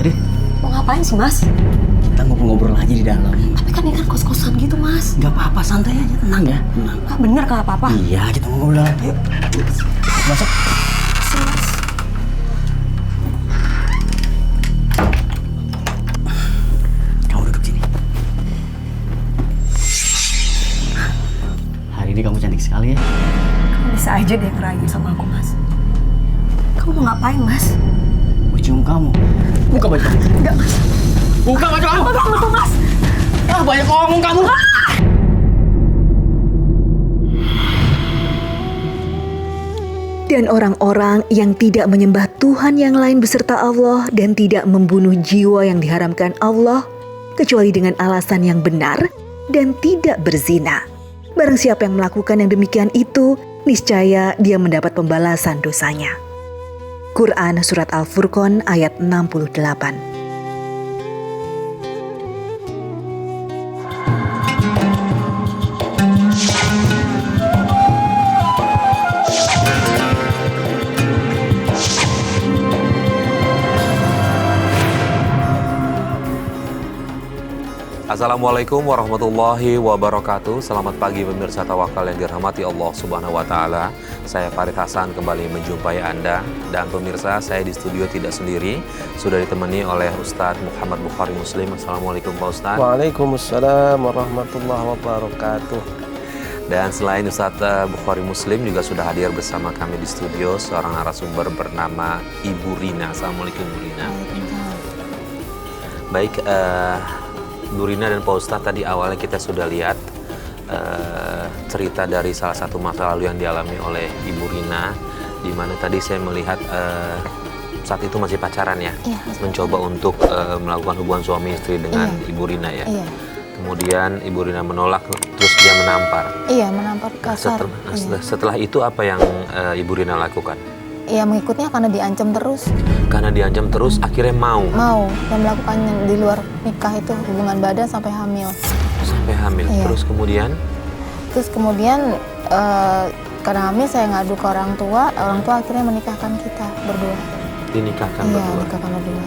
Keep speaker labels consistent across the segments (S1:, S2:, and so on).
S1: Jadi,
S2: Mau ngapain sih, Mas?
S1: kita ngobrol-ngobrol aja di dalam.
S2: Tapi kan ini kan kos-kosan gitu, Mas.
S1: Gak apa-apa, santai aja, tenang ya, tenang.
S2: Kak, bener Kak apa-apa?
S1: Iya, kita ngobrol dalam. Yuk, masuk.
S2: Sih, Mas.
S1: Kamu duduk sini. Hari ini kamu cantik sekali ya.
S2: Kamu bisa aja deh ngerayu sama aku, Mas. Kamu mau ngapain, Mas?
S1: Mau cium kamu. Buka baju kamu.
S2: Enggak, Mas.
S1: Buka baju kamu.
S2: Tunggu, Mas.
S1: Ah, banyak ngomong kamu.
S3: Dan orang-orang yang tidak menyembah Tuhan yang lain beserta Allah dan tidak membunuh jiwa yang diharamkan Allah, kecuali dengan alasan yang benar dan tidak berzina. Barang siapa yang melakukan yang demikian itu, niscaya dia mendapat pembalasan dosanya. Quran Surat Al-Furqan ayat 68.
S4: Assalamualaikum warahmatullahi wabarakatuh. Selamat pagi pemirsa Tawakal yang dirahmati Allah Subhanahu wa taala. Saya Farid Hasan kembali menjumpai Anda, dan pemirsa, saya di studio tidak sendiri, sudah ditemani oleh Ustadz Muhammad Bukhari Muslim. Assalamualaikum Pak Ustadz.
S5: Waalaikumsalam warahmatullahi wabarakatuh.
S4: Dan selain Ustadz Bukhari Muslim juga sudah hadir bersama kami di studio seorang narasumber bernama Ibu Rina. Assalamualaikum Bu Rina. Baik, Bu Rina dan Pak Ustadz, tadi awalnya kita sudah lihat cerita dari salah satu masa lalu yang dialami oleh Ibu Rina, di mana tadi saya melihat saat itu masih pacaran ya, mencoba untuk melakukan hubungan suami istri dengan Ibu Rina ya. Kemudian Ibu Rina menolak, terus dia menampar.
S6: Iya, menampar kasar.
S4: Setelah itu apa yang Ibu Rina lakukan?
S6: Iya, mengikutnya karena diancam terus.
S4: Karena diancam terus, akhirnya mau
S6: Dan melakukan di luar nikah itu hubungan badan sampai hamil.
S4: Sampai hamil.
S6: Iya.
S4: Terus kemudian
S6: Karena hamil saya ngadu ke orang tua akhirnya menikahkan kita berdua.
S4: dinikahkan
S6: Iya,
S4: berdua.
S6: menikahkan berdua.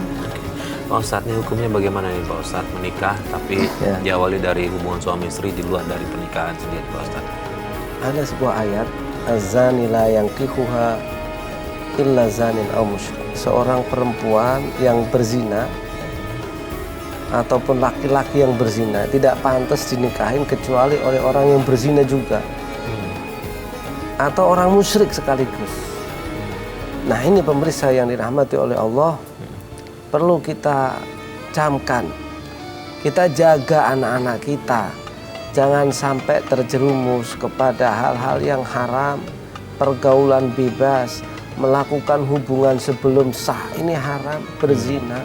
S4: Pak Ustadz, ini hukumnya bagaimana nih Pak Ustadz? Menikah tapi diawali dari hubungan suami istri di luar dari pernikahan sendiri Pak Ustadz.
S5: Ada sebuah ayat, az-zani la yankihuha illa zanin aw musyrik. Seorang perempuan yang berzina ataupun laki-laki yang berzina tidak pantas dinikahin kecuali oleh orang yang berzina juga, atau orang musyrik sekaligus. Nah, ini pemirsa yang dirahmati oleh Allah, perlu kita camkan, kita jaga anak-anak kita jangan sampai terjerumus kepada hal-hal yang haram, pergaulan bebas, melakukan hubungan sebelum sah, ini haram, berzina,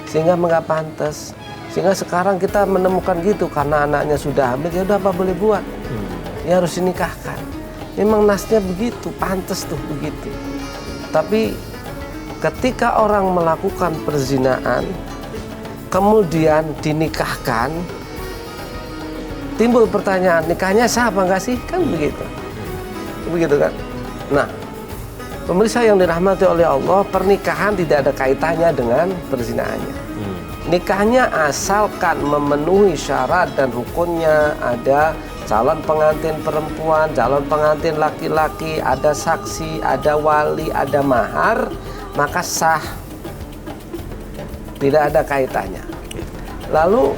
S5: sehingga nggak pantas. Sehingga sekarang kita menemukan gitu, karena anaknya sudah hamil, ya udah apa boleh buat, ya harus dinikahkan. Memang nasnya begitu, pantas tuh begitu. Tapi ketika orang melakukan perzinaan kemudian dinikahkan, timbul pertanyaan, nikahnya sah apa enggak sih? Kan begitu. Begitu kan? Nah, pemirsa yang dirahmati oleh Allah, pernikahan tidak ada kaitannya dengan perzinaannya. Nikahnya asalkan memenuhi syarat dan rukunnya, ada calon pengantin perempuan, calon pengantin laki-laki, ada saksi, ada wali, ada mahar, maka sah. Tidak ada kaitannya. Lalu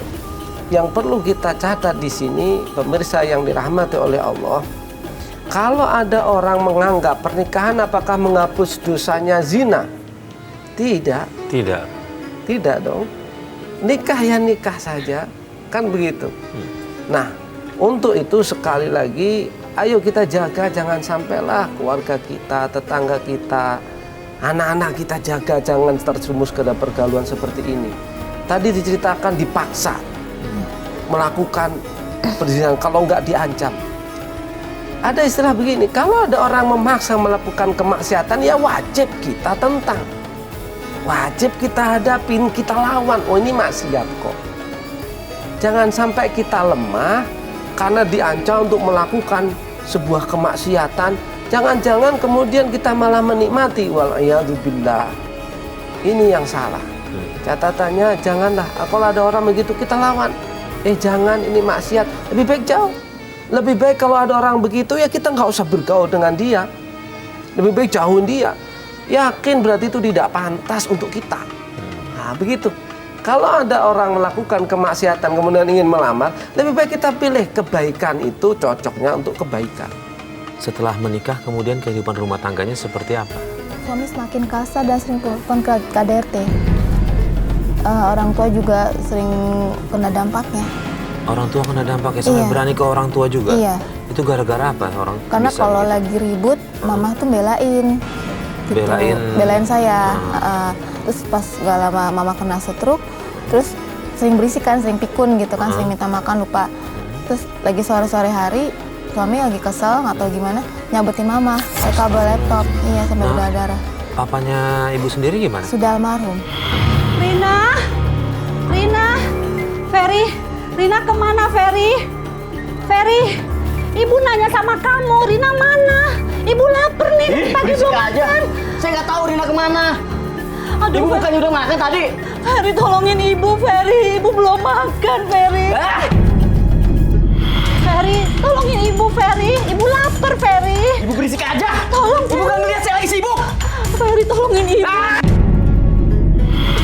S5: yang perlu kita catat di sini, pemirsa yang dirahmati oleh Allah, kalau ada orang menganggap pernikahan apakah menghapus dosanya zina? Tidak. Tidak dong. Nikah ya nikah saja, kan begitu. Nah, untuk itu sekali lagi, ayo kita jaga, jangan sampailah keluarga kita, tetangga kita, anak-anak kita jaga, jangan terjerumus ke dalam pergaulan seperti ini. Tadi diceritakan dipaksa melakukan perzinahan kalau nggak diancam. Ada istilah begini, kalau ada orang memaksa melakukan kemaksiatan, ya wajib kita tentang, wajib kita hadapin, kita lawan. Oh, ini maksiat kok. Jangan sampai kita lemah karena diancam untuk melakukan sebuah kemaksiatan. Jangan-jangan kemudian kita malah menikmati. Wal'iyadzubillah. Ini yang salah. Catatannya janganlah. Kalau ada orang begitu kita lawan. Jangan, ini maksiat. Lebih baik jauh. Lebih baik kalau ada orang begitu ya kita nggak usah bergaul dengan dia. Lebih baik jauhin dia. Yakin berarti itu tidak pantas untuk kita. Nah begitu. Kalau ada orang melakukan kemaksiatan kemudian ingin melamar, lebih baik kita pilih kebaikan itu cocoknya untuk kebaikan.
S4: Setelah menikah kemudian kehidupan rumah tangganya seperti apa?
S6: Suami semakin kasar dan sering telepon ke KDRT. Orang tua juga sering kena dampaknya.
S4: Orang tua kena dampaknya sampai
S6: Iya.
S4: berani ke orang tua juga?
S6: Iya.
S4: Itu gara-gara apa orang
S6: Karena
S4: bisa
S6: kalau
S4: begitu?
S6: lagi ribut, mama tuh belain. Gitu.
S4: Belain?
S6: Saya. Terus pas gak lama mama kena stroke, terus sering berisik kan, sering pikun gitu kan, sering minta makan lupa. Terus lagi sore-sore hari, suami lagi kesel, nggak tahu gimana, nyabetin mama, pakai kabel laptop, iya sampai berdarah.
S4: Papanya ibu sendiri gimana?
S6: Sudah almarhum.
S2: Rina, Rina kemana Ferry? Ibu nanya sama kamu, Rina mana? Ibu lapar nih, pagi belum
S1: aja.
S2: makan.
S1: Saya nggak tahu Rina kemana.
S2: Aduh,
S1: Ibu bukannya udah makan tadi?
S2: Ferry tolongin ibu, Ferry. Ibu belum makan, Ferry. Ferry, tolongin ibu, Ferry. Ibu lapar, Ferry.
S1: Ibu berisik aja.
S2: Tolong,
S1: Ibu kan ngeliat saya lagi sibuk.
S2: Ferry, tolongin ibu.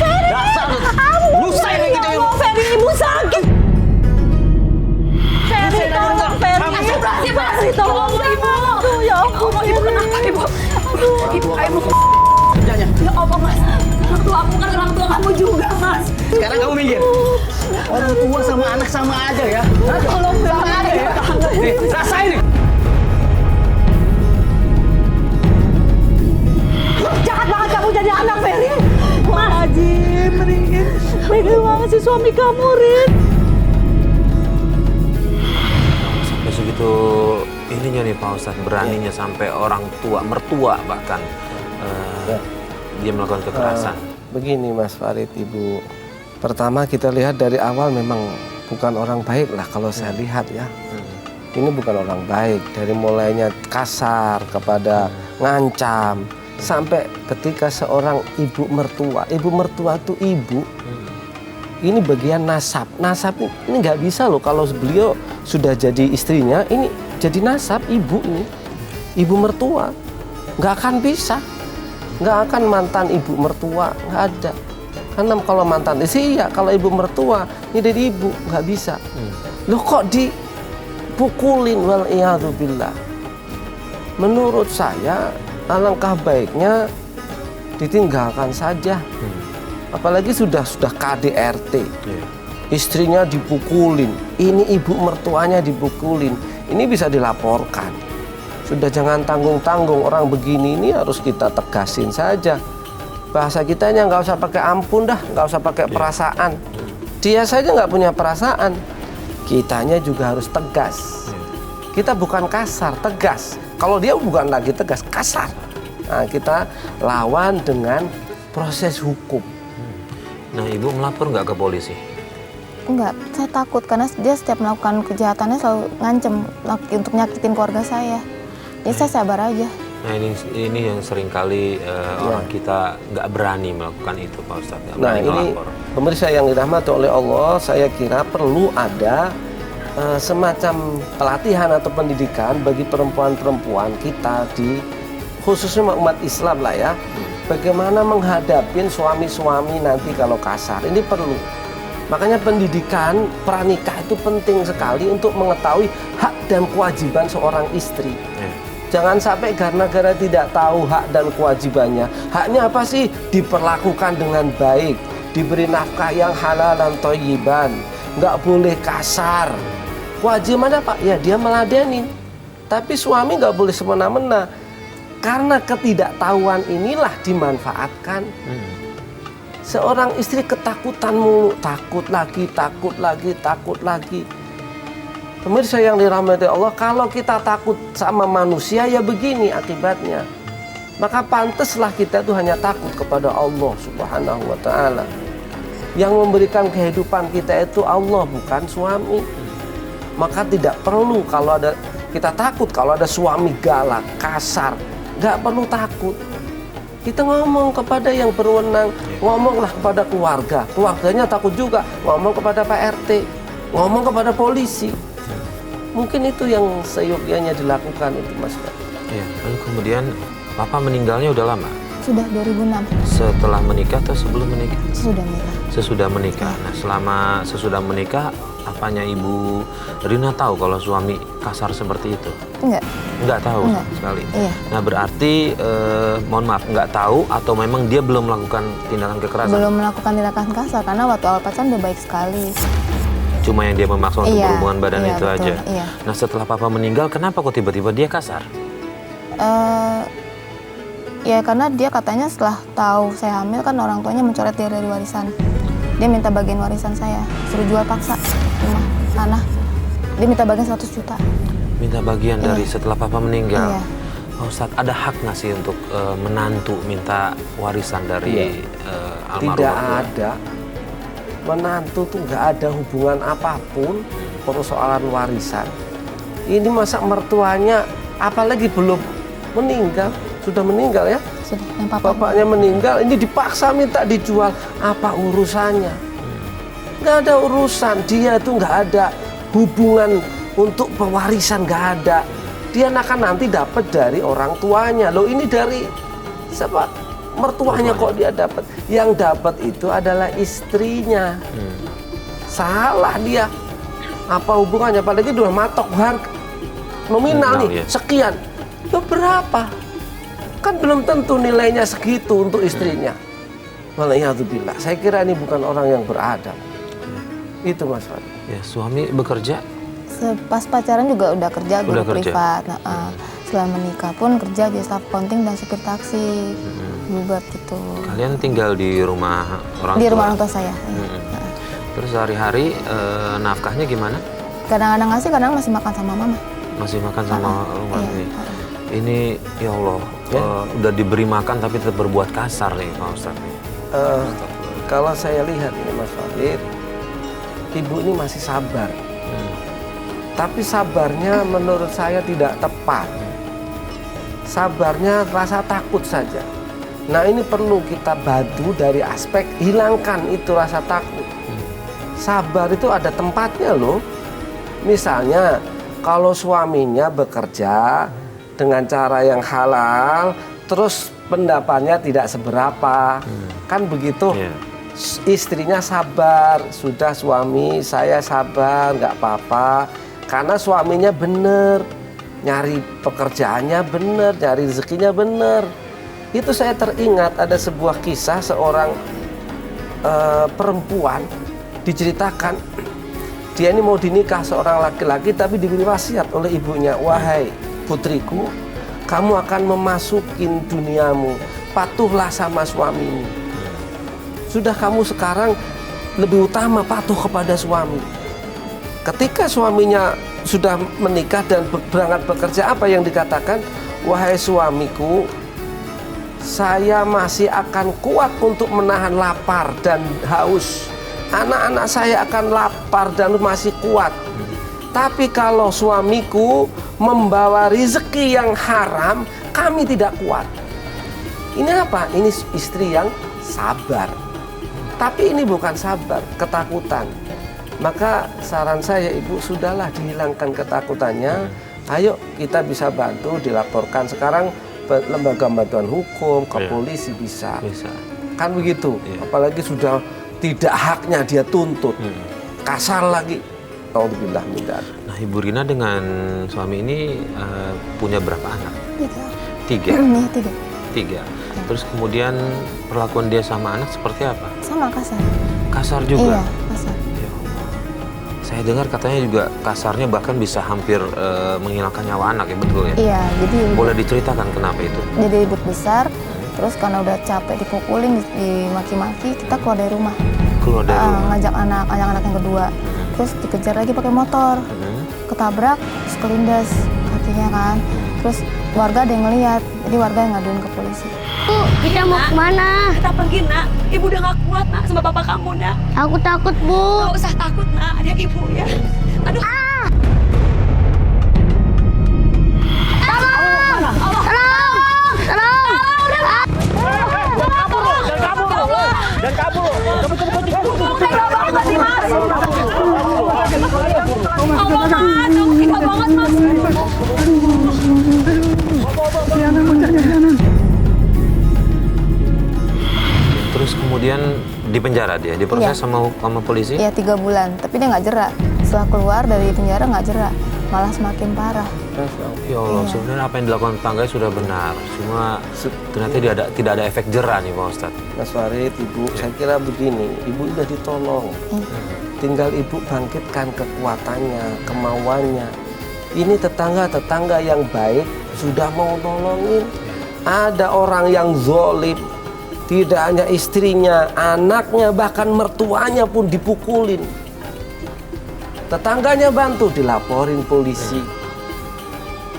S2: Ferry,
S1: Dasar lu.
S2: ampun,
S1: Lusa
S2: Ferry,
S1: ini gitu,
S2: ya
S1: Ibu.
S2: Allah, Ferry, ibu sakit. Ferry,
S1: Lusa ini,
S2: tolong,
S1: Ibu.
S2: Ferry.
S1: Ibu.
S2: Ferry, tolong, ibu. Aduh, ya ampun, ibu kenapa, ibu? Aduh, ibu.
S1: Kerjanya.
S2: Ya Allah, Mas. Orang tua aku kan orang tua kamu juga, Mas.
S1: Sekarang kamu minggir. Orang tua sama anak sama aja ya.
S2: Tolong,
S1: Sama aja ya. Nih, rasain nih.
S2: Jahat banget kamu jadi anak, Ferry. Wajib, Rin. Pengen banget si suami kamu, Rin.
S4: Sampai segitu ininya nih Pak Ustadz, beraninya sampai orang tua, mertua bahkan dia melakukan kekerasan.
S5: Begini Mas Farid, Ibu. Pertama kita lihat dari awal memang bukan orang baik lah kalau saya lihat ya. Ini bukan orang baik. Dari mulainya kasar kepada ngancam. Sampai ketika seorang ibu mertua. Ibu mertua itu ibu. Ini bagian nasab. Nasab ini nggak bisa loh kalau beliau sudah jadi istrinya. Ini jadi nasab ibu ini. Ibu mertua. Nggak akan bisa. Nggak akan mantan ibu mertua, nggak ada. Karena kalau mantan istri iya, kalau ibu mertua ini dari ibu nggak bisa. Loh kok dipukulin, wal iyadzubillah. Menurut saya alangkah baiknya ditinggalkan saja. Apalagi sudah KDRT, istrinya dipukulin, ini ibu mertuanya dipukulin, ini bisa dilaporkan. Sudah jangan tanggung-tanggung, orang begini ini harus kita tegasin saja. Bahasa kitanya nggak usah pakai ampun dah, nggak usah pakai perasaan. Dia saja nggak punya perasaan, kitanya juga harus tegas. Kita bukan kasar, tegas. Kalau dia bukan lagi tegas, kasar. Nah, kita lawan dengan proses hukum.
S4: Nah, ibu melapor nggak ke polisi?
S6: Enggak, saya takut karena dia setiap melakukan kejahatannya selalu ngancem untuk nyakitin keluarga saya. Jadi saya sabar aja.
S4: Nah, ini yang seringkali orang kita nggak berani melakukan itu Pak Ustadz. Nggak
S5: Nah
S4: berani
S5: ini
S4: melapor.
S5: pemirsa yang dirahmati oleh Allah, saya kira perlu ada semacam pelatihan atau pendidikan bagi perempuan-perempuan kita di khususnya umat Islam lah ya. Bagaimana menghadapin suami-suami nanti kalau kasar, ini perlu. Makanya pendidikan pranikah itu penting sekali untuk mengetahui hak dan kewajiban seorang istri. Jangan sampai gara-gara tidak tahu hak dan kewajibannya. Haknya apa sih? Diperlakukan dengan baik, diberi nafkah yang halal dan thayyiban, nggak boleh kasar. Kewajibannya apa? Ya dia meladenin. Tapi suami nggak boleh semena-mena. Karena ketidaktahuan inilah dimanfaatkan. Seorang istri ketakutan mulu, takut lagi. Pemirsa yang dirahmati Allah, kalau kita takut sama manusia ya begini akibatnya. Maka pantaslah kita itu hanya takut kepada Allah Subhanahu wa ta'ala. Yang memberikan kehidupan kita itu Allah, bukan suami. Maka tidak perlu kalau ada kita takut kalau ada suami galak, kasar, nggak perlu takut. Kita ngomong kepada yang berwenang, ngomonglah kepada keluarga. Keluarganya takut juga, ngomong kepada Pak RT, ngomong kepada polisi. Mungkin itu yang seyogyanya dilakukan itu, Mas.
S4: Iya. Lalu kemudian Papa meninggalnya udah lama?
S6: Sudah 2006.
S4: Setelah menikah atau sebelum menikah?
S6: Sudah menikah.
S4: Sesudah menikah. Nah, selama sesudah menikah, apanya Ibu Rina tahu kalau suami kasar seperti itu?
S6: Enggak.
S4: Nggak tahu
S6: Enggak.
S4: sama sekali.
S6: Iya.
S4: Nah, berarti mohon maaf, nggak tahu atau memang dia belum melakukan tindakan kekerasan?
S6: Belum melakukan tindakan kasar karena waktu awal pacaran udah baik sekali.
S4: Cuma yang dia memaksa untuk
S6: Iya,
S4: berhubungan badan
S6: iya,
S4: itu
S6: betul,
S4: aja.
S6: iya.
S4: Nah, setelah Papa meninggal, kenapa kok tiba-tiba dia kasar?
S6: Ya karena dia katanya setelah tahu saya hamil kan orang tuanya mencoret dia dari warisan. Dia minta bagian warisan saya, suruh jual paksa rumah, tanah. Dia minta bagian 100 juta.
S4: Minta bagian dari
S6: Iya.
S4: setelah Papa meninggal?
S6: Iya.
S4: Pak Ustadz, ada hak nggak sih untuk menantu minta warisan dari almarhum?
S5: Tidak ada. Menantu tuh nggak ada hubungan apapun persoalan warisan. Ini masa mertuanya, apalagi belum meninggal, sudah meninggal ya?
S6: Sudah, yang papa.
S5: Bapaknya meninggal, ini dipaksa minta dijual. Apa urusannya? Nggak ada urusan. Dia tuh nggak ada hubungan untuk pewarisan, nggak ada. Dia akan nanti dapat dari orang tuanya. Loh, ini dari siapa? Mertuanya kok dia dapat. Yang dapat itu adalah istrinya. Salah dia. Apa hubungannya? Apalagi udah matok harga nominal nih,
S4: ya.
S5: sekian. Loh, berapa? Kan belum tentu nilainya segitu untuk istrinya. Waliyadzubillah. Saya kira ini bukan orang yang beradab. Itu Mas Fadli.
S4: Ya, suami bekerja?
S6: Pas pacaran juga udah kerja guru
S4: Udah kerja?
S6: privat. Nah, setelah menikah pun kerja jasa accounting dan supir taksi. Bubat gitu.
S4: Kalian tinggal di rumah orang
S6: Di
S4: tua?
S6: rumah orang tua saya.
S4: Terus sehari-hari nafkahnya gimana?
S6: Kadang-kadang ngasih, kadang masih makan sama mama.
S4: Masih makan sama rumah
S6: Iya.
S4: ini? Ini, ya Allah, udah diberi makan tapi tetap berbuat kasar nih Pak Ustadz.
S5: Kalau saya lihat ini Mas Fadli, ibu ini masih sabar. Tapi sabarnya menurut saya tidak tepat. Sabarnya rasa takut saja. Nah, ini perlu kita bantu dari aspek hilangkan itu rasa takut. Sabar itu ada tempatnya loh. Misalnya kalau suaminya bekerja dengan cara yang halal, terus pendapatnya tidak seberapa, kan begitu.
S4: Iya.
S5: Istrinya sabar, sudah suami saya sabar, nggak apa-apa. Karena suaminya bener, nyari pekerjaannya bener, nyari rezekinya bener. Itu saya teringat ada sebuah kisah seorang perempuan diceritakan. Dia ini mau dinikah seorang laki-laki tapi diberi wasiat oleh ibunya. Wahai putriku, kamu akan memasukin duniamu, patuhlah sama suamimu. Sudah kamu sekarang lebih utama patuh kepada suami. Ketika suaminya sudah menikah dan berangkat bekerja, apa yang dikatakan? Wahai suamiku, saya masih akan kuat untuk menahan lapar dan haus. Anak-anak saya akan lapar dan masih kuat. Tapi kalau suamiku membawa rezeki yang haram, kami tidak kuat. Ini apa? Ini istri yang sabar. Tapi ini bukan sabar, ketakutan. Maka saran saya, ibu, sudahlah dihilangkan ketakutannya. Ayo kita bisa bantu, dilaporkan. Sekarang lembaga bantuan hukum, ke polisi bisa. Kan begitu. Apalagi sudah tidak haknya dia tuntut. Kasar lagi. Alhamdulillah.
S4: Nah, Ibu Rina dengan suami ini punya berapa anak?
S6: 3.
S4: 3?
S6: 3.
S4: 3. Terus kemudian perlakuan dia sama anak seperti apa?
S6: Sama kasar.
S4: Kasar juga?
S6: Iya, kasar.
S4: Ya Allah. Saya dengar katanya juga kasarnya bahkan bisa hampir menghilangkan nyawa anak, ya betul ya?
S6: Iya, jadi
S4: Boleh diceritakan kenapa itu?
S6: jadi ribut besar. Terus karena udah capek dipukulin, dimaki-maki, kita keluar dari rumah.
S4: Keluar dari rumah?
S6: Ngajak anak yang kedua. Terus dikejar lagi pakai motor. Ketabrak, terus kelindas kakinya kan. Terus warga ada yang ngeliat, jadi warga yang ngaduin ke polisi.
S7: Bu, kita mau kemana?
S2: Kita pergi, Nak. Ibu udah gak kuat, Nak, sama bapak kamu, Nak.
S7: Aku takut, Bu.
S2: Gak usah takut, Nak. Ada ibu ya. Aduh.
S7: Tolong! Tolong!
S2: Kabur, jangan kabur.
S4: kemudian dipenjara dia, diproses
S6: Iya.
S4: sama polisi?
S6: Iya 3 bulan, tapi dia nggak jerak. Setelah keluar dari penjara nggak jerak, malah semakin parah.
S4: Ya Allah,
S6: Iya.
S4: sebenarnya apa yang dilakukan tetangganya sudah benar. Cuma ternyata tidak ada efek jerah nih Pak Ustadz.
S5: Mas Farid, Ibu, saya kira begini, Ibu udah ditolong. Tinggal Ibu bangkitkan kekuatannya, kemauannya. Ini tetangga-tetangga yang baik sudah mau nolongin. Ada orang yang zolim, tidak hanya istrinya, anaknya, bahkan mertuanya pun dipukulin. Tetangganya bantu, dilaporin polisi.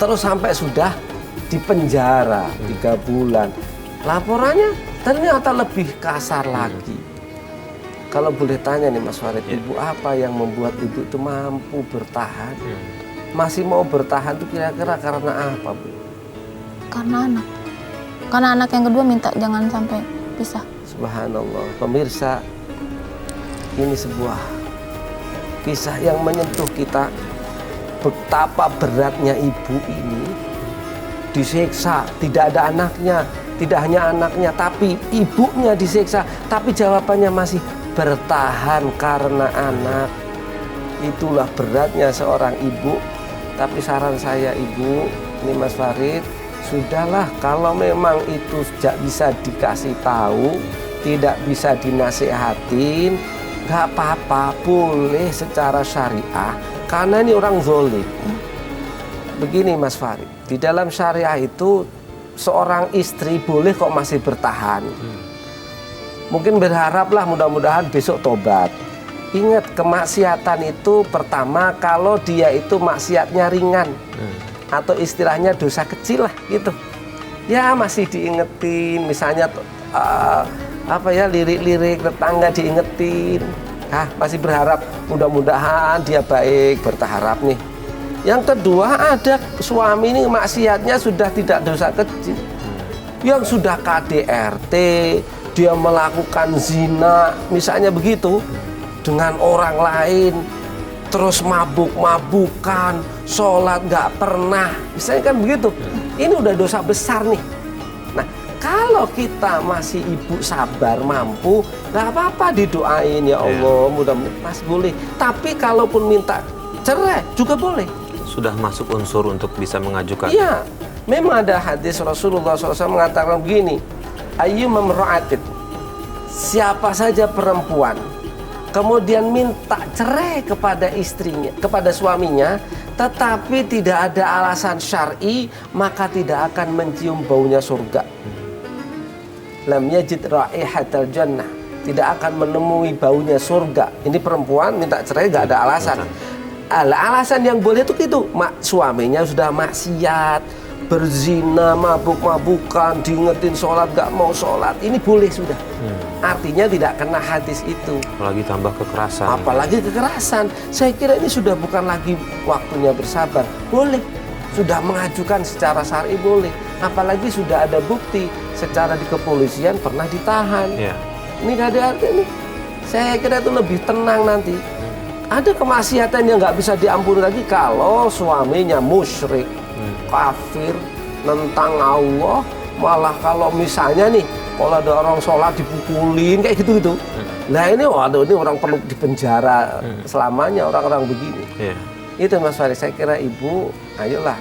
S5: Terus sampai sudah dipenjara 3 bulan. Laporannya ternyata lebih kasar lagi. Kalau boleh tanya nih Mas Farid, Ibu apa yang membuat Ibu itu mampu bertahan? Masih mau bertahan itu kira-kira karena apa, Bu?
S6: Karena anak. Karena anak yang kedua minta jangan sampai pisah.
S5: Subhanallah. Pemirsa, ini sebuah kisah yang menyentuh kita. Betapa beratnya ibu ini disiksa, tidak ada anaknya, tidak hanya anaknya, tapi ibunya disiksa, tapi jawabannya masih bertahan karena anak. Itulah beratnya seorang ibu. Tapi saran saya Ibu, ini Mas Farid, sudahlah kalau memang itu tidak bisa dikasih tahu, tidak bisa dinasihatin, nggak apa-apa, boleh secara syariah, karena ini orang zolim. Begini Mas Farid, di dalam syariah itu seorang istri boleh kok masih bertahan. Mungkin berharaplah mudah-mudahan besok tobat. Ingat, kemaksiatan itu pertama kalau dia itu maksiatnya ringan atau istilahnya dosa kecil lah gitu. Ya masih diingetin, misalnya lirik-lirik tetangga diingetin. Masih berharap mudah-mudahan dia baik, berharap nih. Yang kedua, ada suami ini maksiatnya sudah tidak dosa kecil. Yang sudah KDRT, dia melakukan zina, misalnya begitu, dengan orang lain, terus mabuk-mabukan, sholat nggak pernah, misalnya kan begitu. Ini udah dosa besar nih. Nah, kalau kita masih ibu sabar, mampu, nggak apa-apa didoain, ya Allah, mudah-mudahan masih boleh. Tapi kalaupun minta cerai juga boleh.
S4: Sudah masuk unsur untuk bisa mengajukan.
S5: Iya, memang ada hadis Rasulullah SAW mengatakan begini, ayu memra'atin, siapa saja perempuan kemudian minta cerai kepada istrinya, kepada suaminya, tetapi tidak ada alasan syar'i, maka tidak akan mencium baunya surga. Lam yajid raihatal jannah, tidak akan menemui baunya surga. Ini perempuan minta cerai gak ada alasan. Alasan yang boleh itu gitu, suaminya sudah maksiat, berzina, mabuk-mabukan, diingetin sholat gak mau sholat, ini boleh sudah. Artinya tidak kena hadis itu.
S4: Apalagi tambah kekerasan.
S5: Apalagi kekerasan. Saya kira ini sudah bukan lagi waktunya bersabar. Boleh. Sudah mengajukan secara syar'i boleh. Apalagi sudah ada bukti secara di kepolisian pernah ditahan. Ini gak ada artinya. Saya kira itu lebih tenang nanti. Ada kemaksiatan yang nggak bisa diampuni lagi kalau suaminya musyrik, kafir, nentang Allah. Malah kalau misalnya nih, kalau ada orang sholat dipukulin kayak gitu-gitu. Nah ini, waduh, ini orang perlu dipenjara selamanya orang-orang begini. Itu Mas Farid, saya kira Ibu, ayolah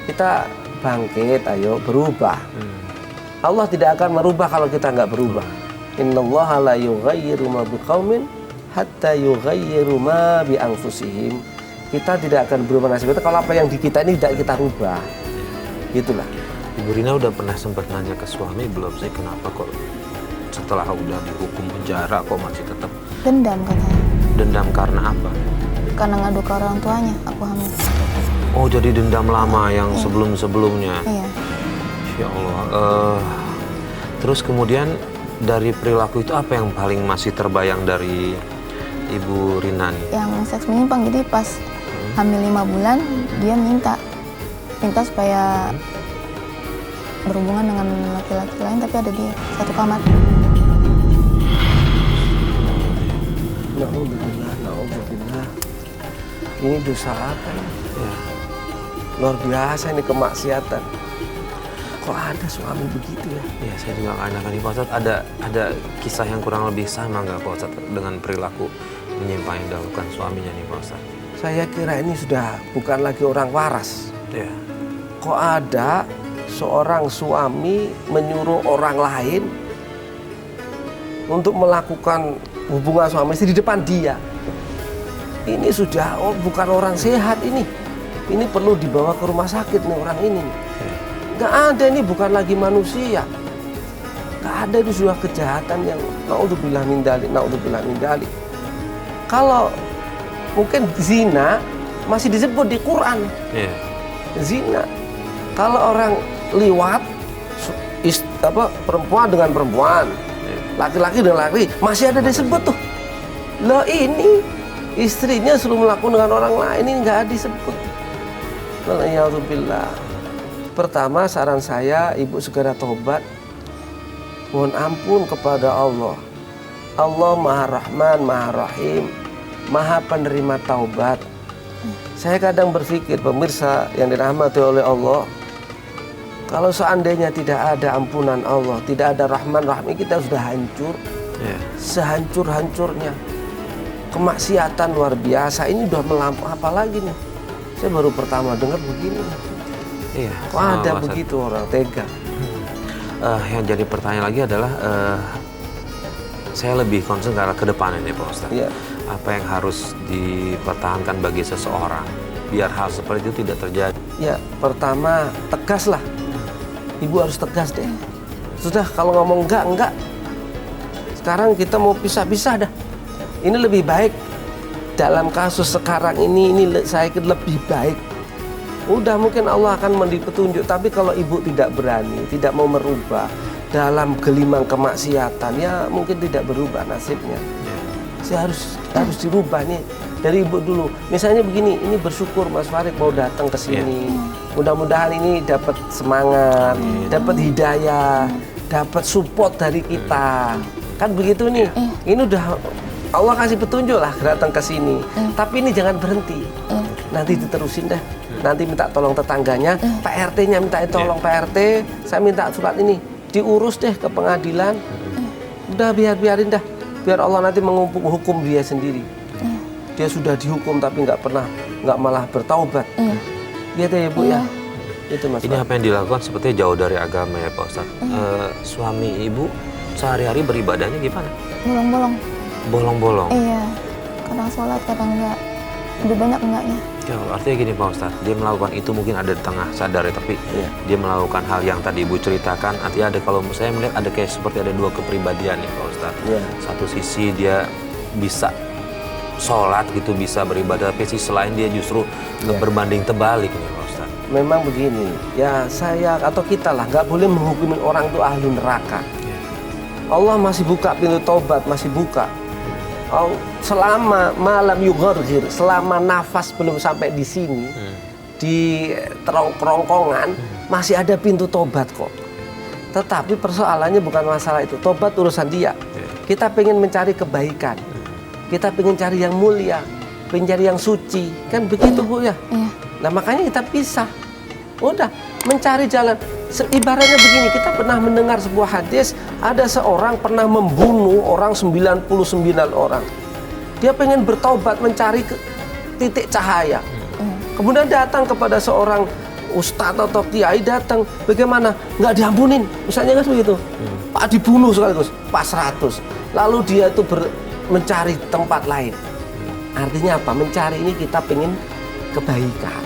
S5: kita bangkit, ayo berubah. Allah tidak akan merubah kalau kita nggak berubah. Innallaha la yughayyiru ma biqaumin hatta yughayyiru ma bi anfusihim. Kita tidak akan berubah nasib kita kalau apa yang di kita ini tidak kita rubah. Itulah.
S4: Ibu Rina udah pernah sempat nanya ke suami belum sih, kenapa kok setelah udah dihukum penjara kok masih tetap
S6: Dendam katanya.
S4: dendam? Karena apa?
S6: Karena ngadu ke orang tuanya, aku hamil.
S4: Oh, jadi dendam lama yang sebelum-sebelumnya.
S6: Iya.
S4: Ya Allah. Terus kemudian dari perilaku itu apa yang paling masih terbayang dari Ibu Rina nih?
S6: Yang seks menyimpang, jadi pas hamil 5 bulan dia minta supaya berhubungan dengan laki-laki lain, tapi ada dia satu kamar.
S5: Na'udzubillah. Ini dosa apa ya? Luar biasa ini kemaksiatan. kok ada suami begitu ya?
S4: Ya, saya juga nggak nyangka nih Pak Ustadz, ada kisah yang kurang lebih sama nggak Pak Ustadz dengan perilaku menyimpang yang dilakukan suaminya nih Pak Ustadz?
S5: Saya kira ini sudah bukan lagi orang waras.
S4: Ya.
S5: Kok ada seorang suami menyuruh orang lain untuk melakukan hubungan suami istri di depan dia? Ini sudah bukan orang sehat ini. Ini perlu dibawa ke rumah sakit nih orang ini. Nggak ada, ini bukan lagi manusia. Nggak ada, itu sudah kejahatan yang naudzubillah min dzalik. Kalau mungkin zina masih disebut di Quran.
S4: Iya.
S5: Zina. Kalau orang liwat perempuan dengan perempuan, laki-laki dengan laki, masih ada disebut tuh. Loh, ini istrinya suruh melakukan dengan orang lain, ini nggak disebut. Alhamdulillah. Pertama, saran saya, ibu segera tobat, mohon ampun kepada Allah. Allah Maha Rahman, Maha Rahim, Maha penerima taubat. Saya kadang berpikir, pemirsa yang dirahmati oleh Allah, kalau seandainya tidak ada ampunan Allah, tidak ada Rahman Rahim, kita sudah hancur. Sehancur-hancurnya. Kemaksiatan luar biasa, ini udah melampaui, apa lagi nih? Saya baru pertama dengar begini.
S4: Iya.
S5: Kok ada begitu orang tega?
S4: Yang jadi pertanyaan lagi adalah saya lebih concern ke depan ini Pak Ustadz.
S5: Iya.
S4: Apa yang harus dipertahankan bagi seseorang biar hal seperti itu tidak terjadi?
S5: Ya, pertama tegaslah. Ibu harus tegas deh. Sudah, kalau ngomong enggak. Sekarang kita mau pisah-pisah dah. Ini lebih baik. Dalam kasus sekarang ini saya kira lebih baik. Udah, mungkin Allah akan memberi petunjuk. Tapi kalau ibu tidak berani, tidak mau merubah dalam gelimang kemaksiatan, ya mungkin tidak berubah nasibnya. Saya harus dirubah nih dari ibu dulu. Misalnya begini, ini bersyukur Mas Farid mau datang ke sini. Mudah-mudahan ini dapat semangat, dapat hidayah, dapat support dari kita. Kan begitu nih. Ini udah Allah kasih petunjuk lah datang ke sini. Tapi ini jangan berhenti. Nanti diterusin dah. Nanti minta tolong tetangganya, Pak RT-nya minta tolong Pak RT, saya minta surat ini diurus deh ke pengadilan. Udah, biarin dah. Biar Allah nanti menghukum dia sendiri. Dia sudah dihukum tapi nggak malah bertaubat. Lihat ya Bu ya. Itu Mas.
S4: Ini apa yang dilakukan sepertinya jauh dari agama ya Pak Ustadz. Suami ibu sehari-hari beribadahnya gimana?
S6: Bolong-bolong. Iya. Kadang sholat, kadang enggak. Lebih banyak enggaknya.
S4: Ya, artinya gini Pak Ustadz, dia melakukan itu mungkin ada di tengah sadar ya, tapi dia melakukan hal yang tadi Ibu ceritakan. Artinya ada, kalau saya melihat ada kayak seperti ada dua kepribadian nih Pak Ustadz. Satu sisi dia bisa sholat gitu, bisa beribadah, tapi sisi lain dia justru berbanding terbalik nih Pak Ustadz.
S5: Memang begini, ya saya atau kita lah nggak boleh menghukumi orang itu ahli neraka. Allah masih buka pintu taubat, masih buka. Selama malam yughargir, selama nafas belum sampai di sini, di kerongkongan, masih ada pintu tobat kok. Tetapi persoalannya bukan masalah itu, tobat urusan dia. Kita pengen mencari kebaikan, kita pengen cari yang mulia, pengen cari yang suci, kan begitu Bu ya. Nah makanya kita pisah. Udah, mencari jalan. Ibaratnya begini, kita pernah mendengar sebuah hadis, ada seorang pernah membunuh orang 99 orang. Dia pengen bertaubat, mencari titik cahaya. Kemudian datang kepada seorang ustadz atau kiai, datang, bagaimana? Nggak diampunin, misalnya kan begitu. Pak dibunuh sekaligus, Pak 100. Lalu dia itu mencari tempat lain. Artinya apa? Mencari ini kita pengen kebaikan,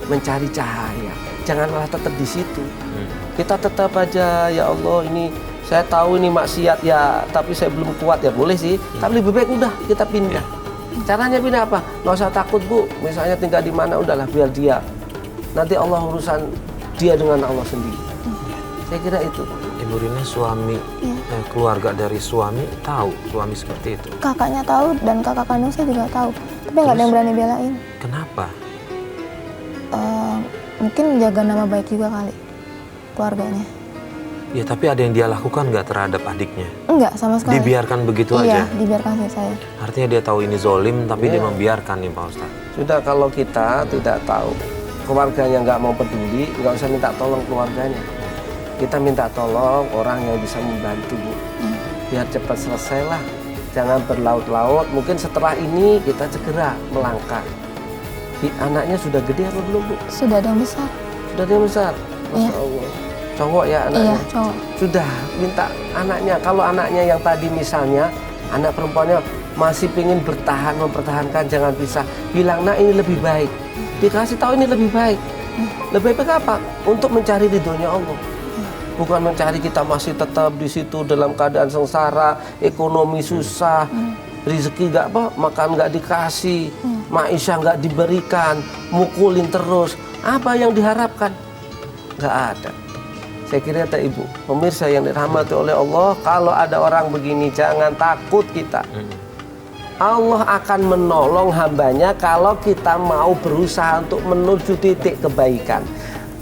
S5: mencari cahaya. Jangan malah tetap di situ. Kita tetap aja, ya Allah ini saya tahu ini maksiat ya, tapi saya belum kuat ya, boleh sih. Tapi lebih baik udah kita pindah. Caranya pindah apa? Nggak usah takut Bu. Misalnya tinggal di mana, udahlah biar dia. Nanti Allah urusan dia dengan Allah sendiri. Saya kira itu.
S4: Ibu Rina, suami, keluarga dari suami tahu suami seperti itu?
S6: Kakaknya tahu dan kakak kandung saya juga tahu. Tapi nggak ada yang berani belain.
S4: Kenapa?
S6: Mungkin jaga nama baik juga kali keluarganya.
S4: Ya, tapi ada yang dia lakukan nggak terhadap adiknya?
S6: Enggak, sama sekali.
S4: Dibiarkan begitu
S6: Iya,
S4: aja?
S6: dibiarkan sih saya.
S4: Artinya dia tahu ini zolim, tapi dia membiarkan nih Pak Ustadz.
S5: Sudah, kalau kita tidak tahu, keluarganya nggak mau peduli, nggak usah minta tolong keluarganya. kita minta tolong orang yang bisa membantu, Bu. Biar cepat selesai lah. Jangan berlaut-laut. Mungkin setelah ini kita segera melangkah. Anaknya sudah gede apa belum, Bu?
S6: Sudah ada yang besar.
S5: Sudah ada yang besar. Masya Allah. Cowok ya anaknya?
S6: Iya, cowok.
S5: Sudah minta anaknya. Kalau anaknya yang tadi misalnya, anak perempuannya masih ingin bertahan, mempertahankan, jangan pisah. Bilang, nah ini lebih baik. Dikasih tahu ini lebih baik. Lebih baik apa? Untuk mencari ridhonya Allah. Bukan mencari kita masih tetap di situ dalam keadaan sengsara, ekonomi susah, rezeki nggak apa, makan nggak dikasih, maisha nggak diberikan, mukulin terus. Apa yang diharapkan? Nggak ada. Saya kira Ibu, pemirsa yang dirahmati oleh Allah, kalau ada orang begini jangan takut kita. Allah akan menolong hambanya kalau kita mau berusaha untuk menuju titik kebaikan.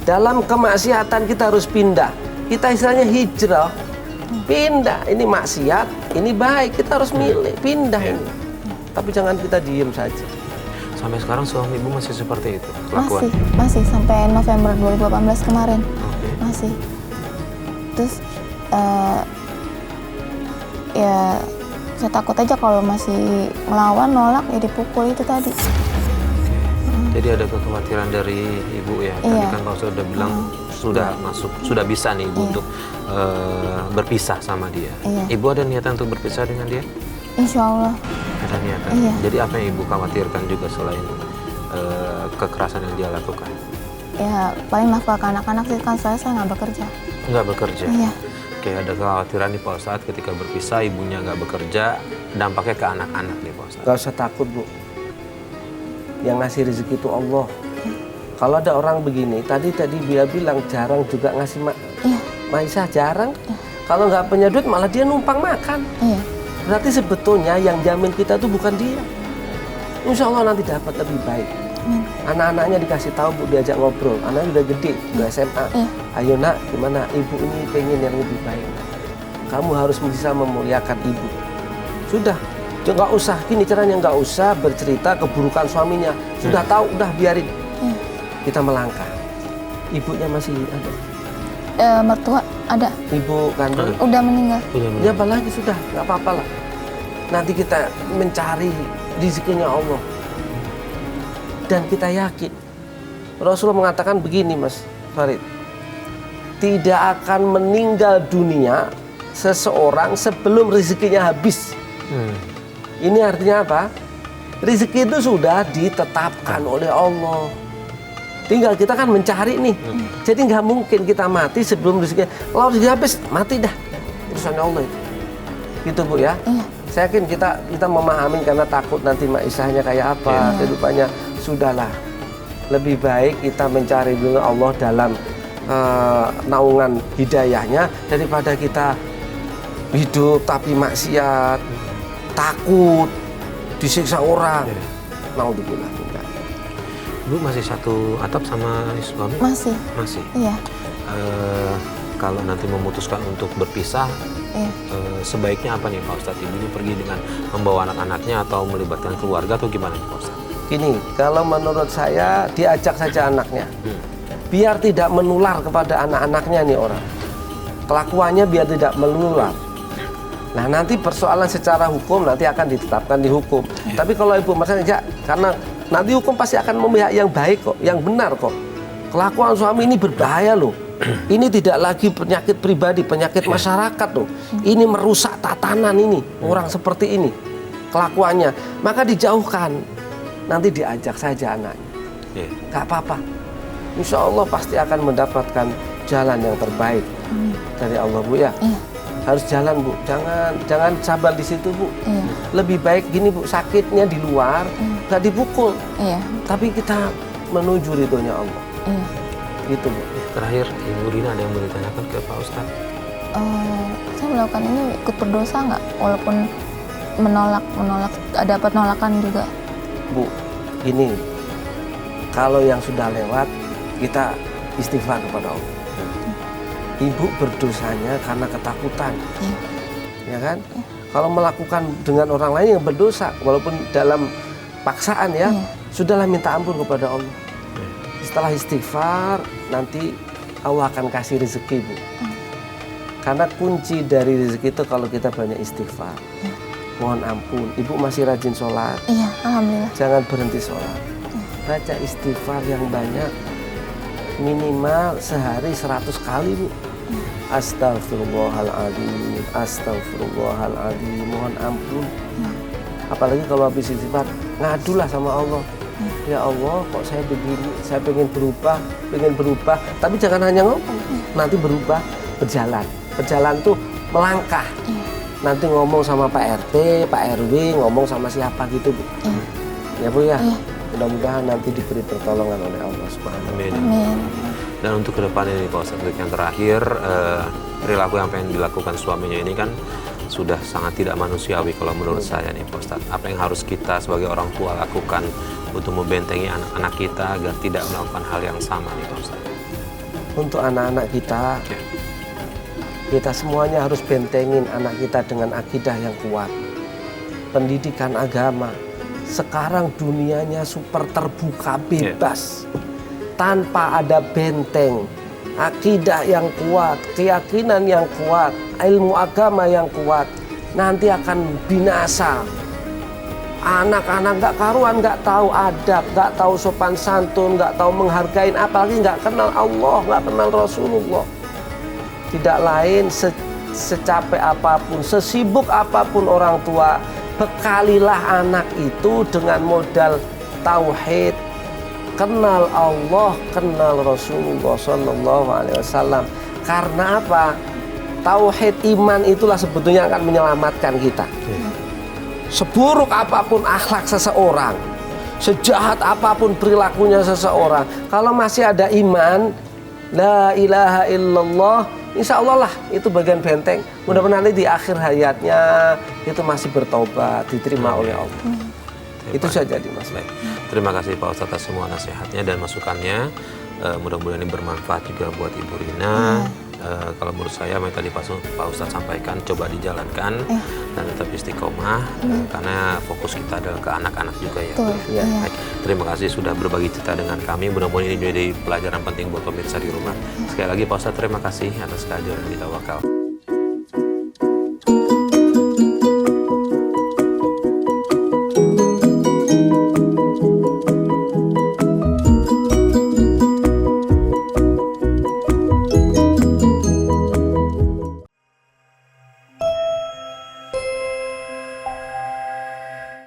S5: Dalam kemaksiatan kita harus pindah. Kita istilahnya hijrah, pindah. Ini maksiat, ini baik. Kita harus milih, pindah ini. Tapi jangan kita diem saja.
S4: Sampai sekarang suami ibu masih seperti itu kelakuan?
S6: Masih sampai November 2018 kemarin. Masih. Terus ya saya takut aja kalau masih melawan, nolak, ya dipukul itu tadi.
S4: Jadi ada kekhawatiran dari ibu ya? Tadi kan Pak Ustadz udah bilang sudah bisa nih ibu untuk berpisah sama dia. Ibu ada niatan untuk berpisah dengan dia?
S6: Insya Allah.
S4: Ada niatan? Jadi apa yang ibu khawatirkan juga selain kekerasan yang dia lakukan?
S6: Ya paling nafkah ke anak-anak sih, kan saya nggak bekerja.
S4: Nggak bekerja?
S6: Iya.
S4: Oke, ada kekhawatiran nih Pak Ustadz ketika berpisah ibunya nggak bekerja, dampaknya ke anak-anak nih Pak Ustadz.
S5: Gak usah takut, Bu. Yang ngasih rezeki itu Allah. Kalau ada orang begini, tadi dia bilang jarang juga ngasih maisha, jarang. Kalau nggak punya duit malah dia numpang makan. Berarti sebetulnya yang jamin kita itu bukan dia. Insya Allah nanti dapat lebih baik. Anak-anaknya dikasih tahu, Bu, diajak ngobrol. Anaknya udah gede, udah SMA. Ayo nak, gimana? Ibu ini pengen yang lebih baik. Kamu harus bisa memuliakan ibu. Sudah, nggak usah. Gini caranya, nggak usah bercerita keburukan suaminya. Sudah tahu, udah biarin. Kita melangkah. Ibunya masih ada?
S6: Mertua ada.
S5: Ibu kandung?
S6: Udah meninggal.
S5: Ya apalagi sudah, nggak apa-apa lah. Nanti kita mencari rezekinya Allah. Dan kita yakin. Rasulullah mengatakan begini, Mas Farid. Tidak akan meninggal dunia seseorang sebelum rezekinya habis. Ini artinya apa? Rezeki itu sudah ditetapkan oleh Allah. Tinggal kita kan mencari nih. Jadi nggak mungkin kita mati sebelum rezeki. Kalau rezeki habis, mati dah. Urusannya Allah itu. Gitu, Bu ya. Saya yakin kita memahami karena takut nanti maishahnya kayak apa, kehidupannya. Sudahlah. Lebih baik kita mencari dulu Allah dalam naungan hidayahnya daripada kita hidup tapi maksiat, takut, disiksa orang. Naudzubillah.
S4: Ibu masih satu atap sama suami?
S6: Masih.
S4: Masih?
S6: Iya.
S4: Kalau nanti memutuskan untuk berpisah, sebaiknya apa nih Pak Ustadz? Ibunya pergi dengan membawa anak-anaknya atau melibatkan keluarga atau gimana nih Pak Ustadz?
S5: Gini, kalau menurut saya diajak saja anaknya. Biar tidak menular kepada anak-anaknya nih orang. Kelakuannya biar tidak menular. Nah nanti persoalan secara hukum nanti akan ditetapkan di hukum. Tapi kalau ibu merasa ya, karena nanti hukum pasti akan memihak yang baik kok, yang benar kok. Kelakuan suami ini berbahaya loh. Ini tidak lagi penyakit pribadi, penyakit masyarakat loh. Ini merusak tatanan ini, orang seperti ini. Kelakuannya, maka dijauhkan. Nanti diajak saja anaknya. Gak apa-apa. Insya Allah pasti akan mendapatkan jalan yang terbaik dari Allah, Bu ya. Harus jalan, Bu. Jangan sabar di situ, Bu. Lebih baik gini, Bu, sakitnya di luar, gak dipukul. Tapi kita menuju ridhonya Allah. Gitu, Bu.
S4: Terakhir, Ibu Rina ada yang mau ditanyakan ke Pak Ustadz?
S6: Saya melakukan ini ikut berdosa nggak? Walaupun menolak ada penolakan juga.
S5: Bu, gini, kalau yang sudah lewat, kita istighfar kepada Allah. Ibu berdosanya karena ketakutan, ya kan? Kalau melakukan dengan orang lain yang berdosa, walaupun dalam paksaan ya, sudahlah minta ampun kepada Allah. Setelah istighfar, nanti Allah akan kasih rezeki, Bu. Karena kunci dari rezeki itu kalau kita banyak istighfar. Mohon ampun, Ibu masih rajin sholat.
S6: Iya, alhamdulillah.
S5: Jangan berhenti sholat. Baca istighfar yang banyak. Minimal sehari 100 kali, Bu. Astagfirullahaladzim, astagfirullahaladzim, mohon ampun. Apalagi kalau habis istighfar, ngadulah sama Allah. Ya Allah, kok saya begini, saya pengen berubah. Tapi jangan hanya ngomong, nanti berubah, berjalan. Berjalan tuh melangkah. Nanti ngomong sama Pak RT, Pak RW, ngomong sama siapa gitu, Bu. Ya Bu ya, mudah-mudahan nanti diberi pertolongan oleh Allah Subhanahu wa Ta'ala.
S6: Amin.
S4: Dan untuk ke depan ini Pak Ustadz, yang terakhir, perilaku yang pengen dilakukan suaminya ini kan sudah sangat tidak manusiawi kalau menurut saya nih Pak Ustadz. Apa yang harus kita sebagai orang tua lakukan untuk membentengi anak-anak kita agar tidak melakukan hal yang sama nih Pak Ustadz?
S5: Untuk anak-anak kita semuanya harus bentengin anak kita dengan akidah yang kuat. Pendidikan agama. Sekarang dunianya super terbuka, bebas. Tanpa ada benteng. Akidah yang kuat, keyakinan yang kuat, ilmu agama yang kuat, nanti akan binasa. Anak-anak gak karuan, gak tahu adab, gak tahu sopan santun, gak tahu menghargai, apalagi gak kenal Allah, gak kenal Rasulullah. Tidak lain secapek apapun, sesibuk apapun orang tua, bekalilah anak itu dengan modal tauhid, kenal Allah, kenal Rasulullah Sallallahu Alaihi Wasallam. Karena apa? Tauhid iman itulah sebetulnya akan menyelamatkan kita. Seburuk apapun akhlak seseorang, sejahat apapun perilakunya seseorang, kalau masih ada iman, la ilaha illallah, insya Allah lah itu bagian benteng. Mudah-mudahan nanti di akhir hayatnya itu masih bertobat, diterima oleh Allah. Itu saja Mas.
S4: Baik. Terima kasih Pak Ustadz atas semua nasihatnya dan masukannya. Mudah-mudahan ini bermanfaat juga buat Ibu Rina. Kalau menurut saya yang tadi Pak Ustadz sampaikan, coba dijalankan dan tetap istiqomah karena fokus kita adalah ke anak-anak juga ya.
S5: Ya.
S4: Baik. Terima kasih sudah berbagi cerita dengan kami. Mudah-mudahan ini menjadi pelajaran penting buat pemirsa di rumah. Sekali lagi Pak Ustadz terima kasih atas kehadiran di Tawakal.